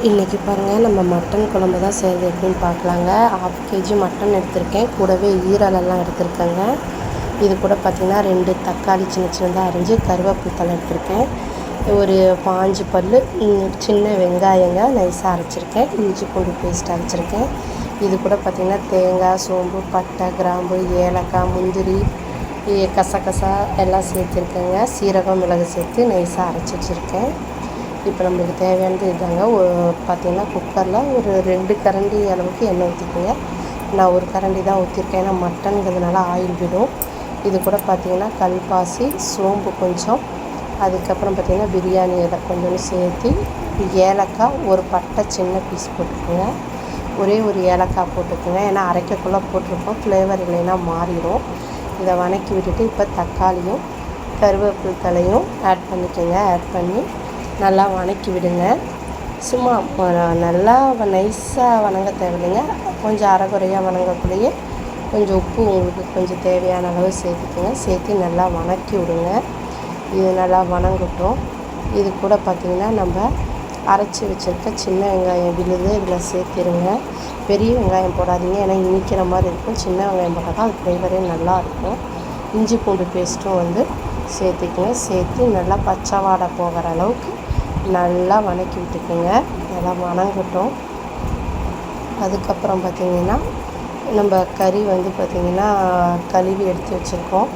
இன்றைக்கி பாருங்கள், நம்ம மட்டன் குழம்பு தான் செய்கிறது எப்படின்னு பார்க்கலாங்க. 1/2 kg மட்டன் எடுத்திருக்கேன், கூடவே ஈரலெல்லாம் எடுத்திருக்கேங்க. இது கூட பார்த்திங்கன்னா 2 தக்காளி சின்ன சின்னதாக அரிஞ்சு, கருவேப்பிலை தழை எடுத்திருக்கேன், ஒரு 5 பல் சின்ன வெங்காயங்க நைஸாக அரைச்சிருக்கேன், இஞ்சி பூண்டு பேஸ்ட் அரைச்சிருக்கேன். இது கூட பார்த்திங்கன்னா தேங்காய், சோம்பு, பட்டை, கிராம்பு, ஏலக்காய், முந்திரி, கசகசா எல்லாம் சேர்த்துருக்கேங்க. சீரகம், மிளகு சேர்த்து நைஸாக அரைச்சி வச்சுருக்கேன். இப்போ நம்மளுக்கு தேவையானது இதாங்க. பார்த்திங்கன்னா குக்கரில் ஒரு 2 கரண்டி அளவுக்கு எண்ணெய் ஊற்றிக்கோங்க. நான் ஒரு கரண்டி தான் ஊற்றிருக்கேன், ஏன்னா மட்டனுங்கிறதுனால ஆயில் விடும். இது கூட பார்த்திங்கன்னா கல்பாசி, சோம்பு கொஞ்சம், அதுக்கப்புறம் பார்த்திங்கன்னா பிரியாணி இலை கொஞ்சோண்டு சேர்த்து, ஏலக்காய், ஒரு பட்டை சின்ன பீஸ் போட்டுக்கோங்க. ஒரே ஒரு ஏலக்காய் போட்டுக்கோங்க, ஏன்னா அரைக்கக்குள்ளே போட்டிருக்கோம், ஃப்ளேவர் இல்லைன்னா மாறிடும். இதை வணக்கி விட்டுட்டு இப்போ தக்காளியும் கருவேப்பிலை தலையும் ஆட் பண்ணிக்கோங்க. ஆட் பண்ணி நல்லா வணக்கி விடுங்க. சும்மா நல்லா நைஸாக வணங்க தேவையில்லைங்க, கொஞ்சம் அரைகுறையாக வணங்கக்குள்ளேயே கொஞ்சம் உப்பு உங்களுக்கு கொஞ்சம் தேவையான அளவு சேர்த்துக்கோங்க. சேர்த்து நல்லா வணக்கி விடுங்க. இது நல்லா வணங்கட்டும். இது கூட பார்த்திங்கன்னா நம்ம அரைச்சி வச்சுருக்க சின்ன வெங்காயம் விழுது இதில் சேர்த்திருங்க. பெரிய வெங்காயம் போடாதீங்க, ஏன்னா இனிக்கிற மாதிரி இருக்கும். சின்ன வெங்காயம் போட்டால் தான் அது ஃப்ளேவரே நல்லாயிருக்கும். இஞ்சி பூண்டு பேஸ்ட்டும் வந்து சேர்த்துக்குங்க. சேர்த்து நல்லா பச்சை வாடை போகிற அளவுக்கு நல்லா வணக்கி விட்டுக்குங்க. நல்லா வணங்கட்டும். அதுக்கப்புறம் பார்த்திங்கன்னா நம்ம கறி வந்து பார்த்திங்கன்னா கழுவி எடுத்து வச்சுருக்கோம்.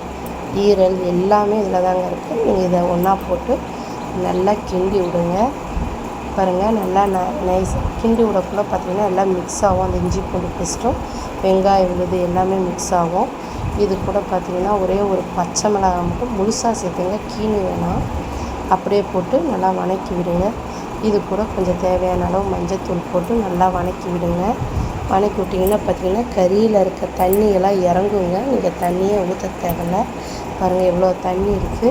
ஈரல் எல்லாமே இதில் தாங்க இருக்குது. நீங்கள் இதை ஒன்றா போட்டு நல்லா கிண்டி விடுங்க. பாருங்கள், நல்லா நைஸ் கிண்டி விடக்குள்ள பார்த்திங்கன்னா எல்லாம் மிக்ஸ் ஆகும். அந்த இஞ்சி பூண்டு பேஸ்ட்டும் வெங்காயம் விழுது எல்லாமே மிக்ஸ் ஆகும். இது கூட பார்த்திங்கன்னா ஒரே ஒரு பச்சை மிளகாய் மட்டும் முழுசாக சேர்த்துங்க, கீனி வேணாம். அப்படியே போட்டு நல்லா வணக்கி விடுங்க. இது கூட கொஞ்சம் தேவையான அளவு மஞ்சத்தூள் போட்டு நல்லா வணக்கி விடுங்க. வணக்கி விட்டிங்கன்னா பார்த்திங்கன்னா கறியில் இருக்க தண்ணியெல்லாம் இறங்குங்க. நீங்கள் தண்ணியே ஊற்ற தேவையில்ல. பாருங்கள் எவ்வளோ தண்ணி இருக்குது.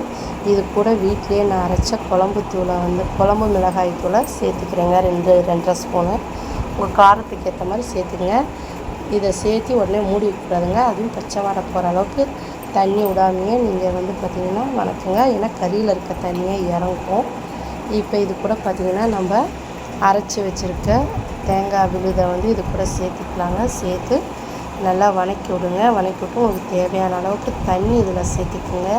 இது கூட வீட்டிலேயே நான் அரைச்ச குழம்பு மிளகாய் தூளை சேர்த்துக்கிறேங்க. 2-2.5 ஸ்பூனு. உங்கள் காரத்துக்கு ஏற்ற மாதிரி சேர்த்துங்க. இதை சேர்த்து உடனே மூடி வைக்கக்கூடாதுங்க. அதுவும் பச்சை வாடை போகிற அளவுக்கு தண்ணி விடாமையே நீங்கள் வந்து பார்த்திங்கன்னா வணக்குங்க, ஏன்னா கறியில் இருக்க தண்ணியே இறங்கும். இப்போ இது கூட பார்த்திங்கன்னா நம்ம அரைச்சி வச்சுருக்க தேங்காய் விழுதை வந்து இது கூட சேர்த்துக்கலாங்க. சேர்த்து நல்லா வணக்கி விடுங்க. வணக்கி விட்டு உங்களுக்கு தேவையான அளவுக்கு தண்ணி இதில் சேர்த்துக்குங்க.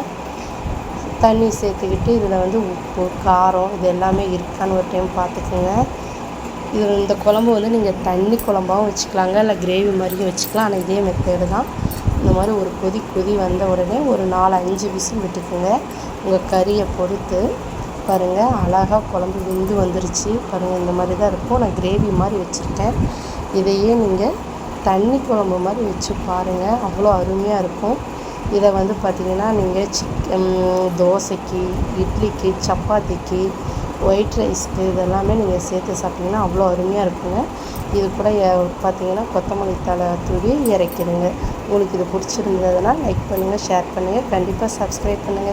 தண்ணி சேர்த்துக்கிட்டு இதில் வந்து உப்பு, காரம் இது எல்லாமே இருக்கான்னு ஒரு டைம் பார்த்துக்குங்க. இந்த குழம்பு வந்து நீங்கள் தண்ணி குழம்பாகவும் வச்சுக்கலாங்க, இல்லை கிரேவி மாதிரியும் வச்சுக்கலாம். ஆனால் இதே மெத்தேடு தான். இந்த மாதிரி ஒரு கொதி வந்த உடனே ஒரு 4-5 விசில் விட்டுக்குங்க. உங்கள் கறியை பொறுத்து பாருங்கள், அழகாக குழம்பு வெந்து வந்துருச்சு. பாருங்கள், இந்த மாதிரி தான் இருக்கும். நான் கிரேவி மாதிரி வச்சுருக்கேன். இதையே நீங்கள் தண்ணி குழம்பு மாதிரி வச்சு பாருங்கள், அவ்வளோ அருமையாக இருக்கும். இதை வந்து பார்த்திங்கன்னா நீங்கள் தோசைக்கு, இட்லிக்கு, சப்பாத்திக்கு, ஒயிட் ரைஸ்க்கு இதெல்லாமே நீங்கள் சேர்த்து சாப்பிட்டிங்கன்னா அவ்வளோ அருமையாக இருக்குங்க. இது கூட பார்த்திங்கன்னா கொத்தமல்லி தழை தூவி இறக்கிடுங்க. உங்களுக்கு இது பிடிச்சிருந்ததுன்னா லைக் பண்ணுங்கள், ஷேர் பண்ணுங்கள், கண்டிப்பாக சப்ஸ்கிரைப் பண்ணுங்கள்.